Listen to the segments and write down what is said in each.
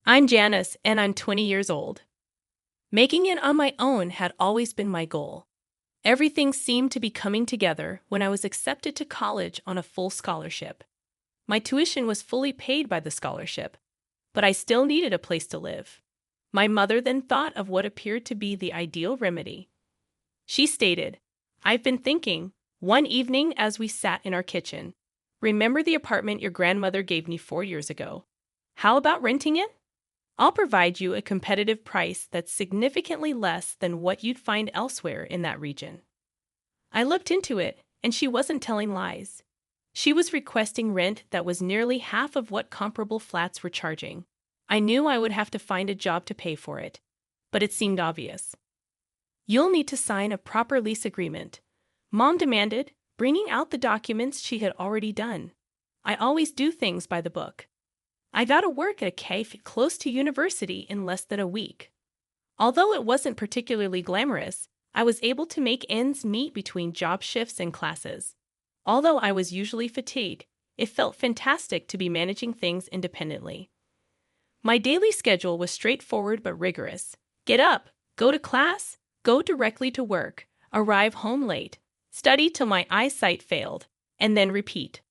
I'm Janice, and I'm 20 years old. Making it on my own had always been my goal. Everything seemed to be coming together when I was accepted to college on a full scholarship. My tuition was fully paid by the scholarship, but I still needed a place to live. My mother then thought of what appeared to be the ideal remedy. She stated, "I've been thinking, one evening as we sat in our kitchen, remember the apartment your grandmother gave me 4 years ago? How about renting it? I'll provide you a competitive price that's significantly less than what you'd find elsewhere in that region." I looked into it, and she wasn't telling lies. She was requesting rent that was nearly half of what comparable flats were charging. I knew I would have to find a job to pay for it, but it seemed obvious. "You'll need to sign a proper lease agreement," Mom demanded, bringing out the documents she had already done. I always do things by the book. I got to work at a cafe close to university in less than a week. Although it wasn't particularly glamorous, I was able to make ends meet between job shifts and classes. Although I was usually fatigued, it felt fantastic to be managing things independently. My daily schedule was straightforward but rigorous. Get up, go to class, go directly to work, arrive home late, study till my eyesight failed, and then repeat.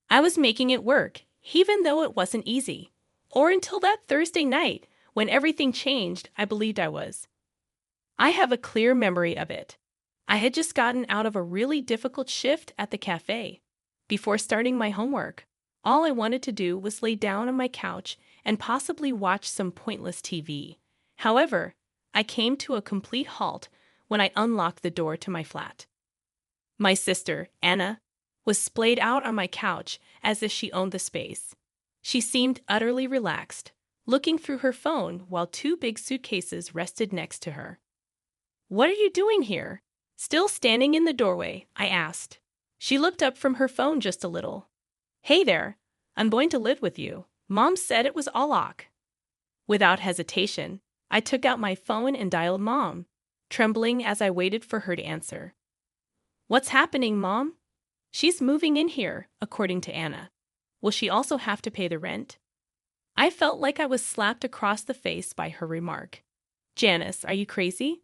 I was making it work, even though it wasn't easy. Or until that Thursday night, when everything changed, I believed I was. I have a clear memory of it. I had just gotten out of a really difficult shift at the cafe. Before starting my homework, all I wanted to do was lay down on my couch and possibly watch some pointless TV. However, I came to a complete halt when I unlocked the door to my flat. My sister, Anna, was splayed out on my couch as if she owned the space. She seemed utterly relaxed, looking through her phone while two big suitcases rested next to her. "What are you doing here?" Still standing in the doorway, I asked. She looked up from her phone just a little. "Hey there, I'm going to live with you. Mom said it was all ok." Without hesitation, I took out my phone and dialed Mom, trembling as I waited for her to answer. "What's happening, Mom?" "She's moving in here, according to Anna. Will she also have to pay the rent?" I felt like I was slapped across the face by her remark. "Janice, are you crazy?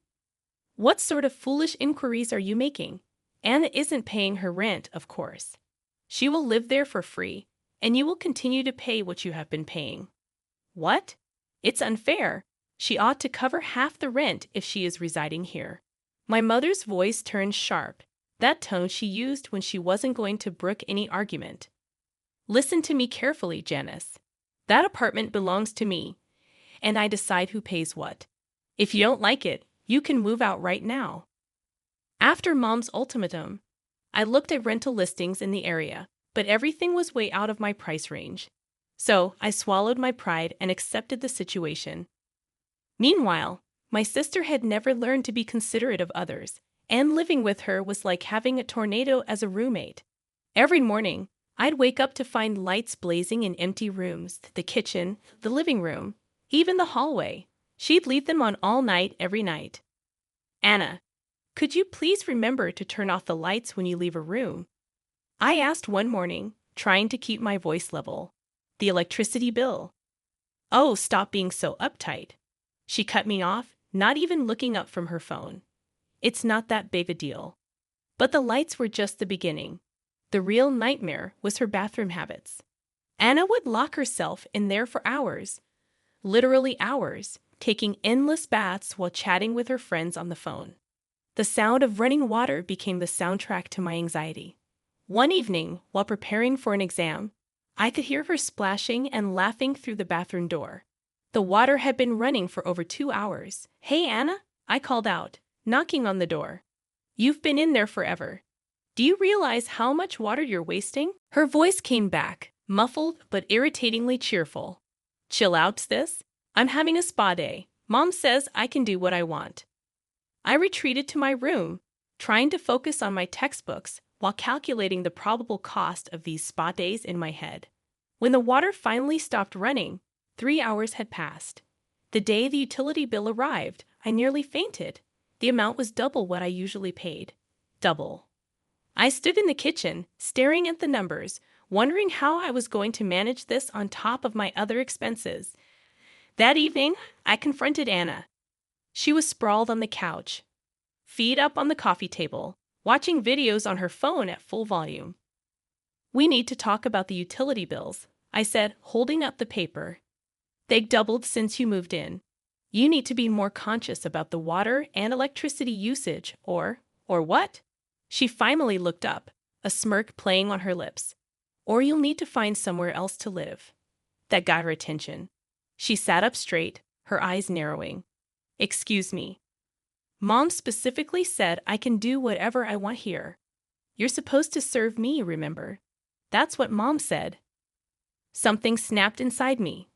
What sort of foolish inquiries are you making? Anna isn't paying her rent, of course. She will live there for free, and you will continue to pay what you have been paying." "What? It's unfair. She ought to cover half the rent if she is residing here." My mother's voice turned sharp, that tone she used when she wasn't going to brook any argument. "Listen to me carefully, Janice. That apartment belongs to me, and I decide who pays what. If you don't like it, you can move out right now." After Mom's ultimatum, I looked at rental listings in the area, but everything was way out of my price range. So I swallowed my pride and accepted the situation. Meanwhile, my sister had never learned to be considerate of others, and living with her was like having a tornado as a roommate. Every morning, I'd wake up to find lights blazing in empty rooms, the kitchen, the living room, even the hallway. She'd leave them on all night, every night. "Anna, could you please remember to turn off the lights when you leave a room?" I asked one morning, trying to keep my voice level. "The electricity bill." "Oh, stop being so uptight." She cut me off, not even looking up from her phone. "It's not that big a deal." But the lights were just the beginning. The real nightmare was her bathroom habits. Anna would lock herself in there for hours, literally hours, taking endless baths while chatting with her friends on the phone. The sound of running water became the soundtrack to my anxiety. One evening, while preparing for an exam, I could hear her splashing and laughing through the bathroom door. The water had been running for over 2 hours. "Hey, Anna," I called out, knocking on the door. "You've been in there forever. Do you realize how much water you're wasting?" Her voice came back, muffled but irritatingly cheerful. "Chill out, sis. I'm having a spa day. Mom says I can do what I want." I retreated to my room, trying to focus on my textbooks while calculating the probable cost of these spa days in my head. When the water finally stopped running, 3 hours had passed. The day the utility bill arrived, I nearly fainted. The amount was double what I usually paid. Double. I stood in the kitchen, staring at the numbers, wondering how I was going to manage this on top of my other expenses. That evening, I confronted Anna. She was sprawled on the couch, feet up on the coffee table, watching videos on her phone at full volume. "We need to talk about the utility bills," I said, holding up the paper. "They've doubled since you moved in. You need to be more conscious about the water and electricity usage, or what?" She finally looked up, a smirk playing on her lips. "Or you'll need to find somewhere else to live." That got her attention. She sat up straight, her eyes narrowing. "Excuse me. Mom specifically said I can do whatever I want here. You're supposed to serve me, remember? That's what Mom said." Something snapped inside me.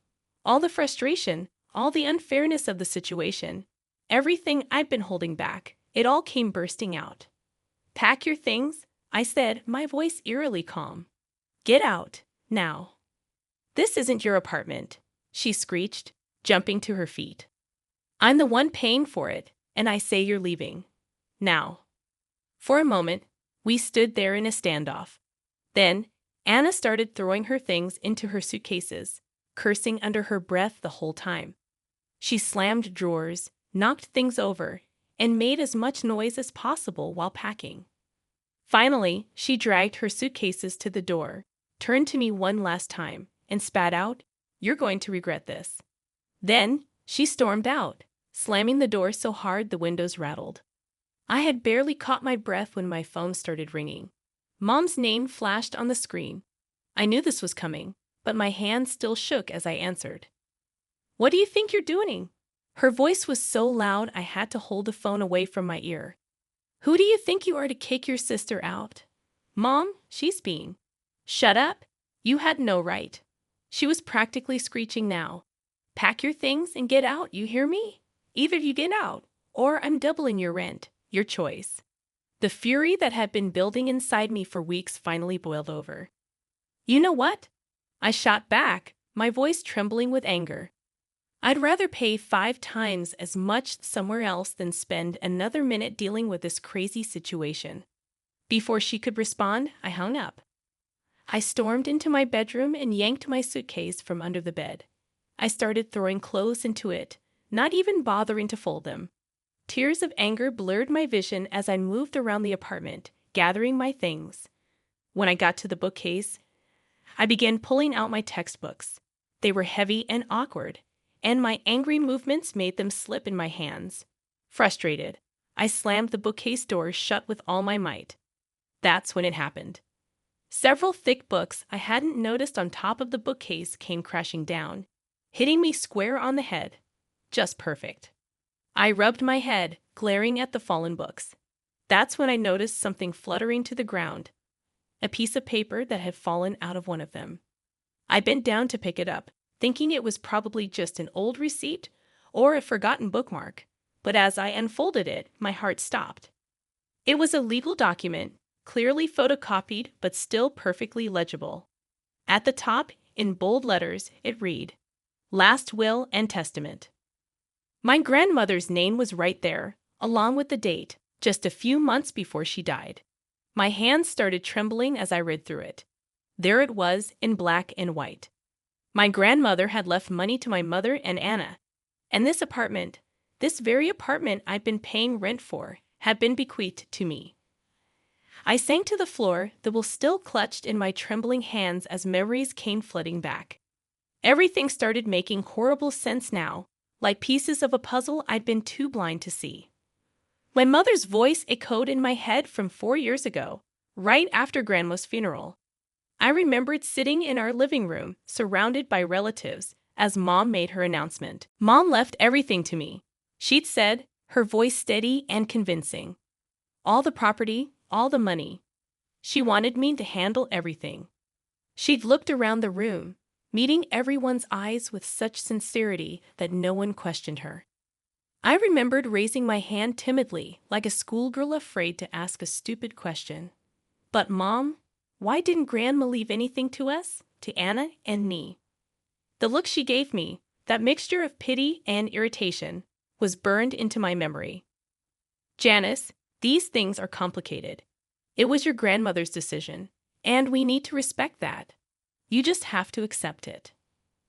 All the frustration, all the unfairness of the situation, everything I'd been holding back, it all came bursting out. "Pack your things," I said, my voice eerily calm. "Get out, now." "This isn't your apartment," she screeched, jumping to her feet. "I'm the one paying for it, and I say you're leaving. Now." For a moment, we stood there in a standoff. Then, Anna started throwing her things into her suitcases, cursing under her breath the whole time. She slammed drawers, knocked things over, and made as much noise as possible while packing. Finally, she dragged her suitcases to the door, turned to me one last time, and spat out, "You're going to regret this." Then, she stormed out, slamming the door so hard the windows rattled. I had barely caught my breath when my phone started ringing. Mom's name flashed on the screen. I knew this was coming, but my hand still shook as I answered. "What do you think you're doing?" Her voice was so loud I had to hold the phone away from my ear. "Who do you think you are to kick your sister out?" "Mom, she's being." "Shut up. You had no right." She was practically screeching now. "Pack your things and get out, you hear me? Either you get out, or I'm doubling your rent. Your choice." The fury that had been building inside me for weeks finally boiled over. "You know what?" I shot back, my voice trembling with anger. "I'd rather pay 5 times as much somewhere else than spend another minute dealing with this crazy situation." Before she could respond, I hung up. I stormed into my bedroom and yanked my suitcase from under the bed. I started throwing clothes into it, not even bothering to fold them. Tears of anger blurred my vision as I moved around the apartment, gathering my things. When I got to the bookcase, I began pulling out my textbooks. They were heavy and awkward, and my angry movements made them slip in my hands. Frustrated, I slammed the bookcase door shut with all my might. That's when it happened. Several thick books I hadn't noticed on top of the bookcase came crashing down, hitting me square on the head. Just perfect. I rubbed my head, glaring at the fallen books. That's when I noticed something fluttering to the ground, a piece of paper that had fallen out of one of them. I bent down to pick it up, thinking it was probably just an old receipt or a forgotten bookmark, but as I unfolded it, my heart stopped. It was a legal document, clearly photocopied but still perfectly legible. At the top, in bold letters, it read, "Last Will and Testament." My grandmother's name was right there, along with the date, just a few months before she died. My hands started trembling as I read through it. There it was, in black and white. My grandmother had left money to my mother and Anna, and this apartment, this very apartment I'd been paying rent for, had been bequeathed to me. I sank to the floor, the will still clutched in my trembling hands as memories came flooding back. Everything started making horrible sense now, like pieces of a puzzle I'd been too blind to see. My mother's voice echoed in my head from 4 years ago, right after Grandma's funeral. I remembered sitting in our living room, surrounded by relatives, as Mom made her announcement. Mom left everything to me, she'd said, her voice steady and convincing. All the property, all the money. She wanted me to handle everything. She'd looked around the room, meeting everyone's eyes with such sincerity that no one questioned her. I remembered raising my hand timidly, like a schoolgirl afraid to ask a stupid question. "But Mom, why didn't Grandma leave anything to us, to Anna and me?" The look she gave me, that mixture of pity and irritation, was burned into my memory. "Janice, these things are complicated. It was your grandmother's decision, and we need to respect that. You just have to accept it.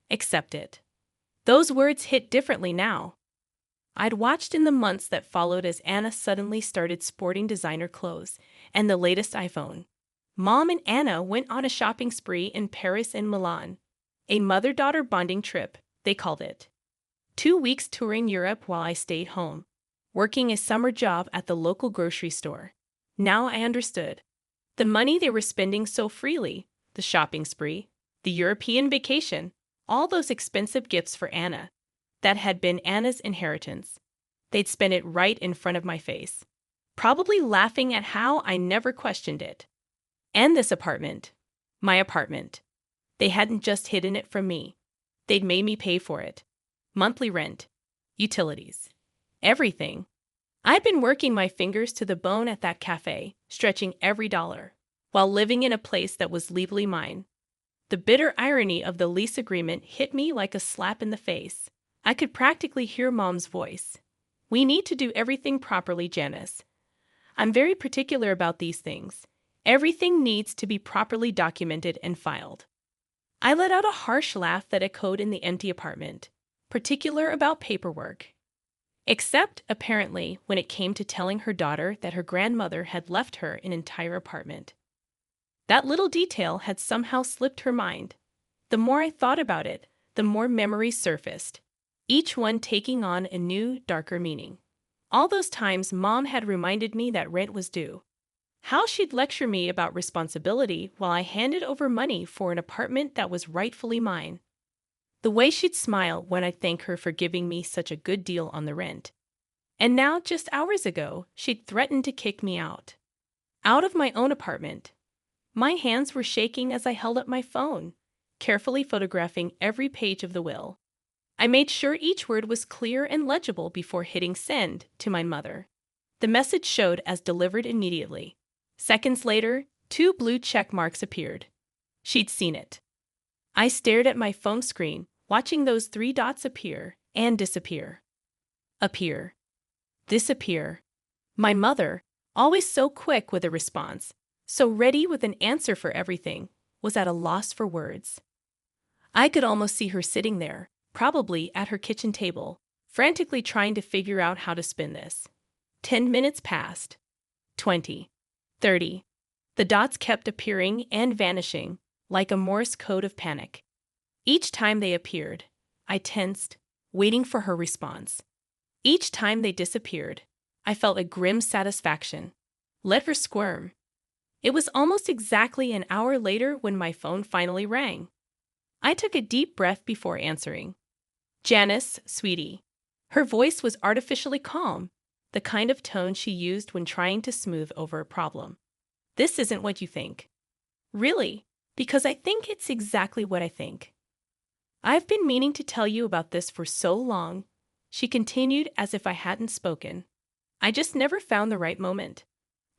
Accept it." Those words hit differently now. I'd watched in the months that followed as Anna suddenly started sporting designer clothes and the latest iPhone. Mom and Anna went on a shopping spree in Paris and Milan. A mother-daughter bonding trip, they called it. 2 weeks touring Europe while I stayed home, working a summer job at the local grocery store. Now I understood. The money they were spending so freely, the shopping spree, the European vacation, all those expensive gifts for Anna, that had been Anna's inheritance. They'd spent it right in front of my face, probably laughing at how I never questioned it. And this apartment, my apartment, they hadn't just hidden it from me. They'd made me pay for it. Monthly rent, utilities, everything. I'd been working my fingers to the bone at that cafe, stretching every dollar, while living in a place that was legally mine. The bitter irony of the lease agreement hit me like a slap in the face. I could practically hear Mom's voice. "We need to do everything properly, Janice. I'm very particular about these things. Everything needs to be properly documented and filed." I let out a harsh laugh that echoed in the empty apartment. Particular about paperwork. Except, apparently, when it came to telling her daughter that her grandmother had left her an entire apartment. That little detail had somehow slipped her mind. The more I thought about it, the more memories surfaced, each one taking on a new, darker meaning. All those times Mom had reminded me that rent was due. How she'd lecture me about responsibility while I handed over money for an apartment that was rightfully mine. The way she'd smile when I'd thank her for giving me such a good deal on the rent. And now, just hours ago, she'd threatened to kick me out. Out of my own apartment. My hands were shaking as I held up my phone, carefully photographing every page of the will. I made sure each word was clear and legible before hitting send to my mother. The message showed as delivered immediately. Seconds later, 2 blue check marks appeared. She'd seen it. I stared at my phone screen, watching those 3 dots appear and disappear. Appear. Disappear. My mother, always so quick with a response, so ready with an answer for everything, was at a loss for words. I could almost see her sitting there, probably at her kitchen table, frantically trying to figure out how to spin this. 10 minutes passed. 20. 30. The dots kept appearing and vanishing, like a Morse code of panic. Each time they appeared, I tensed, waiting for her response. Each time they disappeared, I felt a grim satisfaction. Let her squirm. It was almost exactly an hour later when my phone finally rang. I took a deep breath before answering. "Janice, sweetie." Her voice was artificially calm, the kind of tone she used when trying to smooth over a problem. "This isn't what you think." "Really? Because I think it's exactly what I think." "I've been meaning to tell you about this for so long," she continued as if I hadn't spoken. "I just never found the right moment.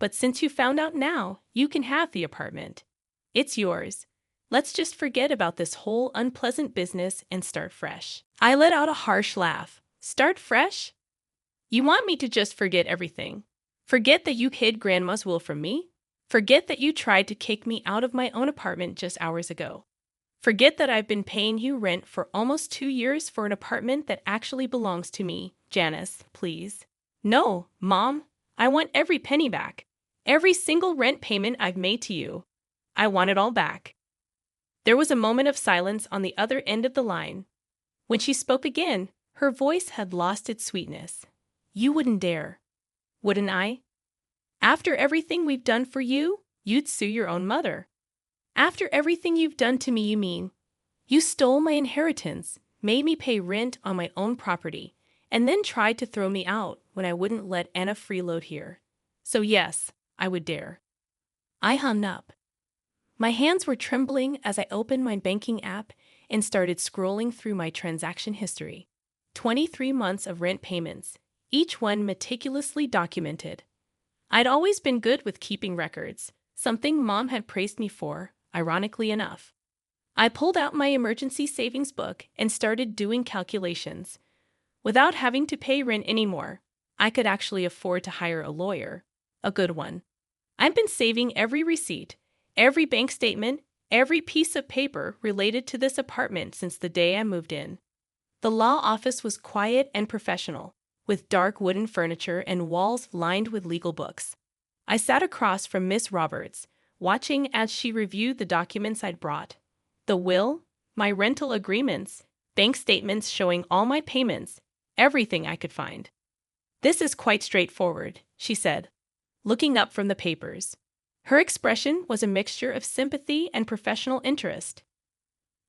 But since you found out now, you can have the apartment. It's yours. Let's just forget about this whole unpleasant business and start fresh." I let out a harsh laugh. "Start fresh? You want me to just forget everything? Forget that you hid Grandma's will from me? Forget that you tried to kick me out of my own apartment just hours ago? Forget that I've been paying you rent for almost 2 years for an apartment that actually belongs to me? Janice, please." "No, Mom. I want every penny back. Every single rent payment I've made to you. I want it all back." There was a moment of silence on the other end of the line. When she spoke again, her voice had lost its sweetness. "You wouldn't dare." "Wouldn't I? After everything we've done for you, you'd sue your own mother." "After everything you've done to me, you mean? You stole my inheritance, made me pay rent on my own property, and then tried to throw me out when I wouldn't let Anna freeload here. So yes, I would dare." I hung up. My hands were trembling as I opened my banking app and started scrolling through my transaction history. 23 months of rent payments, each one meticulously documented. I'd always been good with keeping records, something Mom had praised me for, ironically enough. I pulled out my emergency savings book and started doing calculations. Without having to pay rent anymore, I could actually afford to hire a lawyer, a good one. I've been saving every receipt, every bank statement, every piece of paper related to this apartment since the day I moved in. The law office was quiet and professional, with dark wooden furniture and walls lined with legal books. I sat across from Miss Roberts, watching as she reviewed the documents I'd brought. The will, my rental agreements, bank statements showing all my payments, everything I could find. "This is quite straightforward," she said, looking up from the papers. Her expression was a mixture of sympathy and professional interest.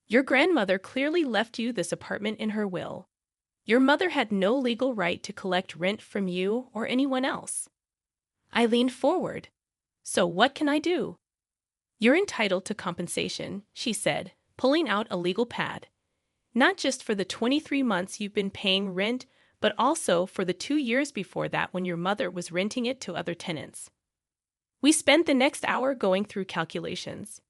"Your grandmother clearly left you this apartment in her will. Your mother had no legal right to collect rent from you or anyone else." I leaned forward. "So what can I do?" "You're entitled to compensation," she said, pulling out a legal pad. "Not just for the 23 months you've been paying rent, but also for the 2 years before that when your mother was renting it to other tenants." We spent the next hour going through calculations.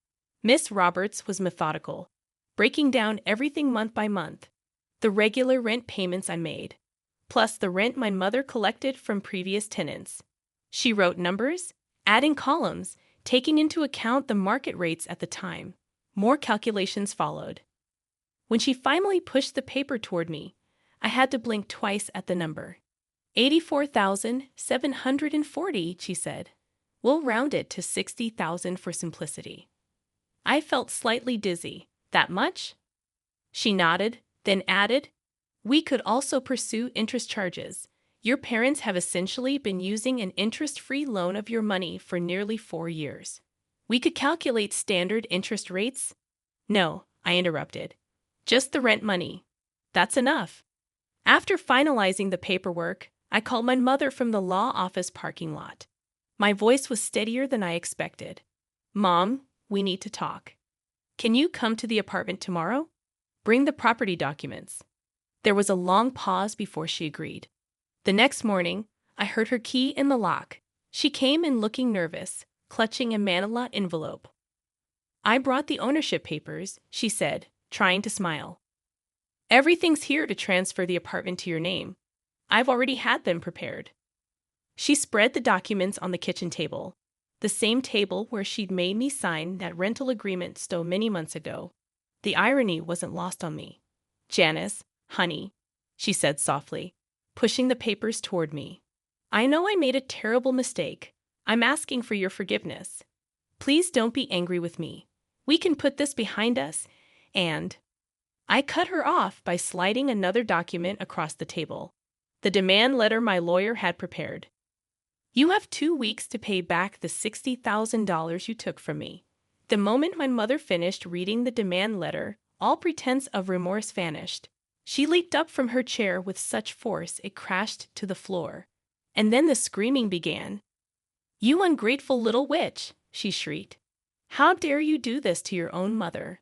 Miss Roberts was methodical, breaking down everything month by month. The regular rent payments I made, plus the rent my mother collected from previous tenants. She wrote numbers, adding columns, taking into account the market rates at the time. More calculations followed. When she finally pushed the paper toward me, I had to blink twice at the number. 84,740, she said. "We'll round it to 60,000 for simplicity." I felt slightly dizzy. "That much?" She nodded, then added, "We could also pursue interest charges. Your parents have essentially been using an interest-free loan of your money for nearly 4 years. We could calculate standard interest rates." "No," I interrupted. "Just the rent money. That's enough." After finalizing the paperwork, I called my mother from the law office parking lot. My voice was steadier than I expected. "Mom, we need to talk. Can you come to the apartment tomorrow? Bring the property documents." There was a long pause before she agreed. The next morning, I heard her key in the lock. She came in looking nervous, clutching a manila envelope. "I brought the ownership papers," she said, trying to smile. "Everything's here to transfer the apartment to your name. I've already had them prepared." She spread the documents on the kitchen table, the same table where she'd made me sign that rental agreement so many months ago. The irony wasn't lost on me. "Janice, honey," she said softly, pushing the papers toward me. "I know I made a terrible mistake. I'm asking for your forgiveness. Please don't be angry with me. We can put this behind us, and—" I cut her off by sliding another document across the table, the demand letter my lawyer had prepared. "You have 2 weeks to pay back the $60,000 you took from me." The moment my mother finished reading the demand letter, all pretense of remorse vanished. She leaped up from her chair with such force it crashed to the floor. And then the screaming began. "You ungrateful little witch!" she shrieked. "How dare you do this to your own mother?"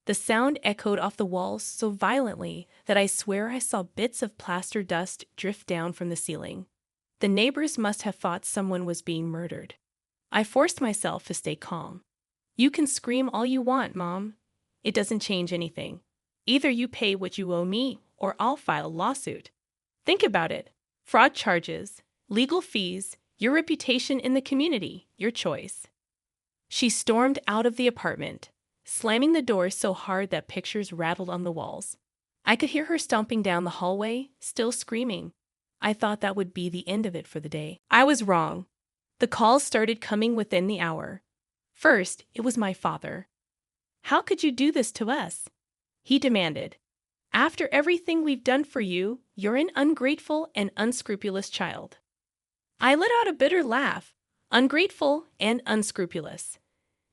The sound echoed off the walls so violently that I swear I saw bits of plaster dust drift down from the ceiling. The neighbors must have thought someone was being murdered. I forced myself to stay calm. "You can scream all you want, Mom. It doesn't change anything. Either you pay what you owe me, or I'll file a lawsuit. Think about it. Fraud charges, legal fees, your reputation in the community, your choice." She stormed out of the apartment, slamming the door so hard that pictures rattled on the walls. I could hear her stomping down the hallway, still screaming. I thought that would be the end of it for the day. I was wrong. The calls started coming within the hour. First, it was my father. "How could you do this to us?" he demanded. "After everything we've done for you, you're an ungrateful and unscrupulous child." I let out a bitter laugh. Ungrateful and unscrupulous.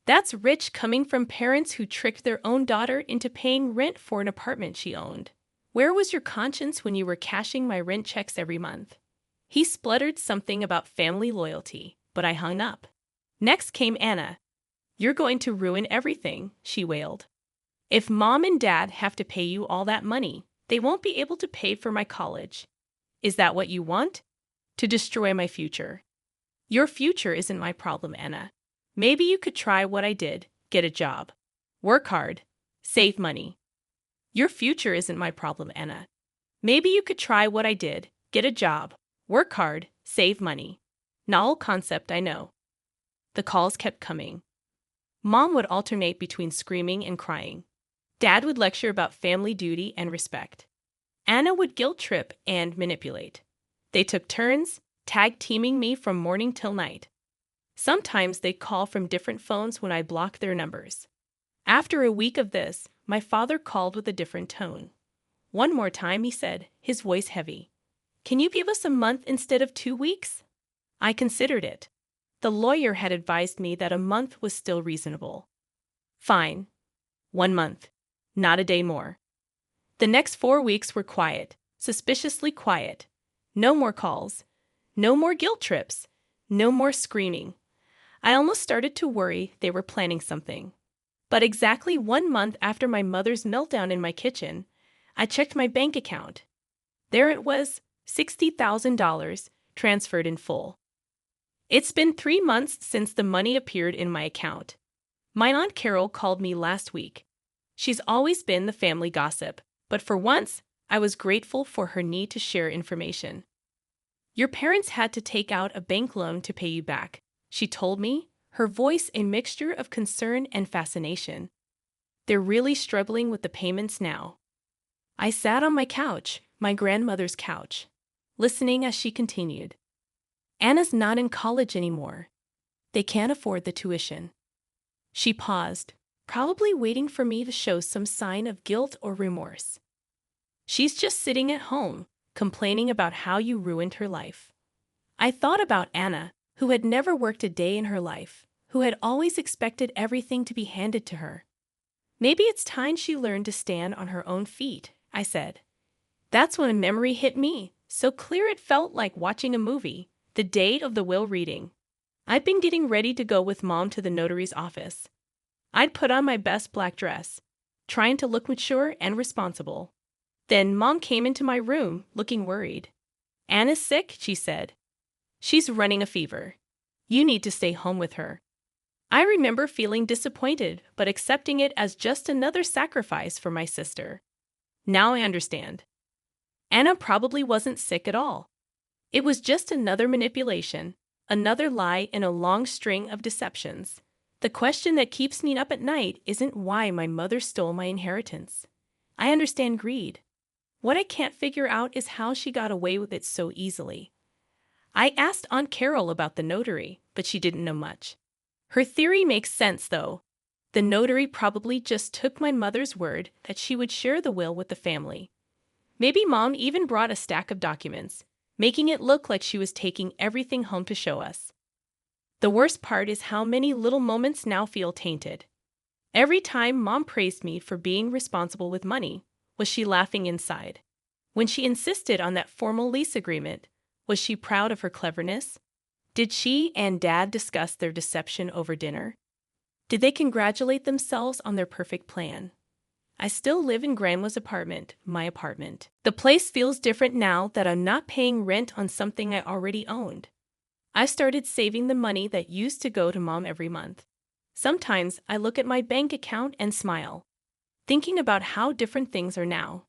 That's rich coming from parents who tricked their own daughter into paying rent for an apartment she owned. Where was your conscience when you were cashing my rent checks every month? He spluttered something about family loyalty, but I hung up. Next came Anna. "You're going to ruin everything," she wailed. "If Mom and Dad have to pay you all that money, they won't be able to pay for my college. Is that what you want? To destroy my future." "Your future isn't my problem, Anna. Maybe you could try what I did, get a job. Work hard, save money." "Your future isn't my problem, Anna. Maybe you could try what I did, get a job, work hard, save money." Novel concept, I know. The calls kept coming. Mom would alternate between screaming and crying. Dad would lecture about family duty and respect. Anna would guilt trip and manipulate. They took turns, tag teaming me from morning till night. Sometimes they'd call from different phones when I blocked their numbers. After a week of this, my father called with a different tone. One more time, he said, his voice heavy. Can you give us a month instead of 2 weeks? I considered it. The lawyer had advised me that a month was still reasonable. Fine. 1 month. Not a day more. The next 4 weeks were quiet, suspiciously quiet. No more calls. No more guilt trips. No more screaming. I almost started to worry they were planning something. But exactly 1 month after my mother's meltdown in my kitchen, I checked my bank account. There it was, $60,000 transferred in full. It's been 3 months since the money appeared in my account. My Aunt Carol called me last week. She's always been the family gossip, but for once, I was grateful for her need to share information. Your parents had to take out a bank loan to pay you back, she told me, her voice a mixture of concern and fascination. They're really struggling with the payments now. I sat on my couch, my grandmother's couch, listening as she continued. Anna's not in college anymore. They can't afford the tuition. She paused, probably waiting for me to show some sign of guilt or remorse. She's just sitting at home, complaining about how you ruined her life. I thought about Anna, who had never worked a day in her life, who had always expected everything to be handed to her. Maybe it's time she learned to stand on her own feet, I said. That's when a memory hit me, so clear it felt like watching a movie, the day of the will reading. I'd been getting ready to go with Mom to the notary's office. I'd put on my best black dress, trying to look mature and responsible. Then Mom came into my room, looking worried. Anna's sick, she said. She's running a fever. You need to stay home with her. I remember feeling disappointed, but accepting it as just another sacrifice for my sister. Now I understand. Anna probably wasn't sick at all. It was just another manipulation, another lie in a long string of deceptions. The question that keeps me up at night isn't why my mother stole my inheritance. I understand greed. What I can't figure out is how she got away with it so easily. I asked Aunt Carol about the notary, but she didn't know much. Her theory makes sense, though. The notary probably just took my mother's word that she would share the will with the family. Maybe Mom even brought a stack of documents, making it look like she was taking everything home to show us. The worst part is how many little moments now feel tainted. Every time Mom praised me for being responsible with money, was she laughing inside? When she insisted on that formal lease agreement, was she proud of her cleverness? Did she and Dad discuss their deception over dinner? Did they congratulate themselves on their perfect plan? I still live in Grandma's apartment, my apartment. The place feels different now that I'm not paying rent on something I already owned. I started saving the money that used to go to Mom every month. Sometimes I look at my bank account and smile, thinking about how different things are now.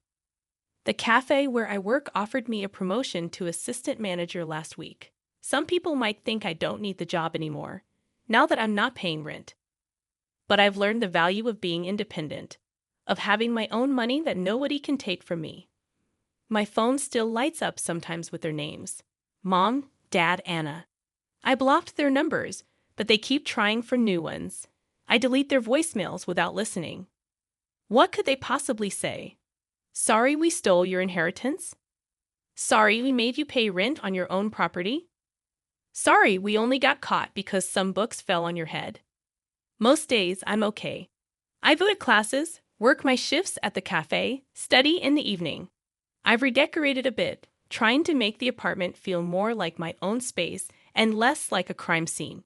The cafe where I work offered me a promotion to assistant manager last week. Some people might think I don't need the job anymore, now that I'm not paying rent. But I've learned the value of being independent, of having my own money that nobody can take from me. My phone still lights up sometimes with their names. Mom, Dad, Anna. I blocked their numbers, but they keep trying for new ones. I delete their voicemails without listening. What could they possibly say? Sorry we stole your inheritance? Sorry we made you pay rent on your own property? Sorry we only got caught because some books fell on your head? Most days I'm okay. I go to classes, work my shifts at the cafe, study in the evening. I've redecorated a bit, trying to make the apartment feel more like my own space and less like a crime scene.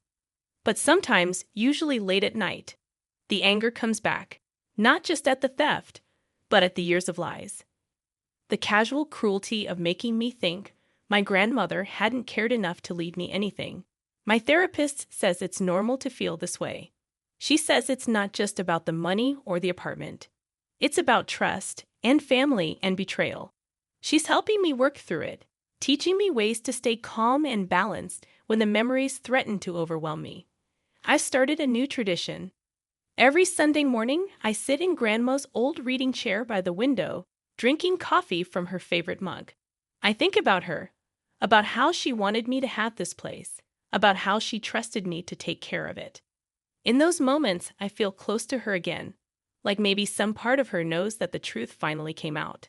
But sometimes, usually late at night, the anger comes back, not just at the theft, but at the years of lies. The casual cruelty of making me think my grandmother hadn't cared enough to leave me anything. My therapist says it's normal to feel this way. She says it's not just about the money or the apartment. It's about trust and family and betrayal. She's helping me work through it, teaching me ways to stay calm and balanced when the memories threaten to overwhelm me. I started a new tradition. Every Sunday morning, I sit in Grandma's old reading chair by the window, drinking coffee from her favorite mug. I think about her, about how she wanted me to have this place, about how she trusted me to take care of it. In those moments, I feel close to her again, like maybe some part of her knows that the truth finally came out.